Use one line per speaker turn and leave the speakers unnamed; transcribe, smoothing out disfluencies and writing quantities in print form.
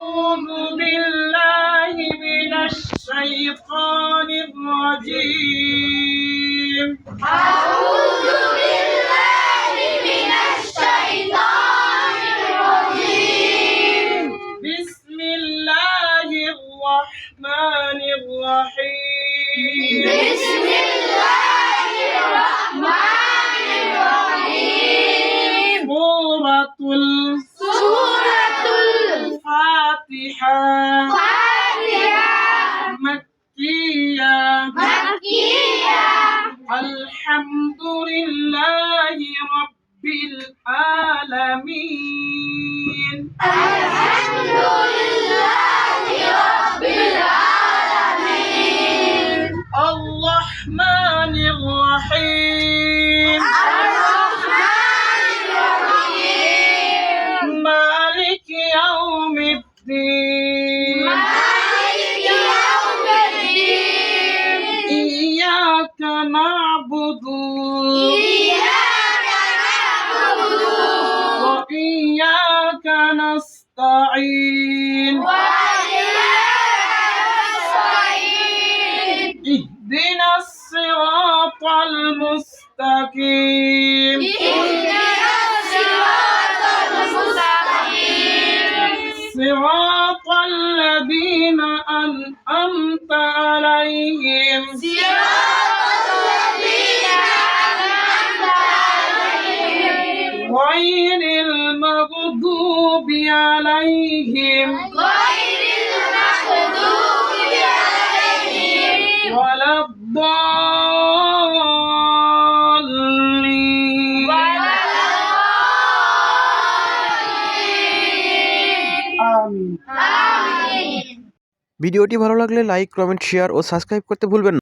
أعوذ بالله من الشيطان الرجيم.
أعوذ بالله من الشيطان الرجيم.
بسم الله الرحمن الرحيم.
بسم الله الرحمن الرحيم. سورة
الفاتحة مكية. الحمد لله رب العالمين.
الحمد لله رب العالمين.
الرحمن الرحيم.
الرحمن الرحيم.
مالك يوم الدين.
مالك يوم الدين.
إياك نعبد وإياك نستعين. اهدنا الصراط المستقيم. صراط الذين أنعمت عليهم غير المغضوب عليهم ولا الضالين. آمين।
ভিডিওটি ভালো লাগলে লাইক, কমেন্ট, শেয়ার ও সাবস্ক্রাইব করতে ভুলবেন না।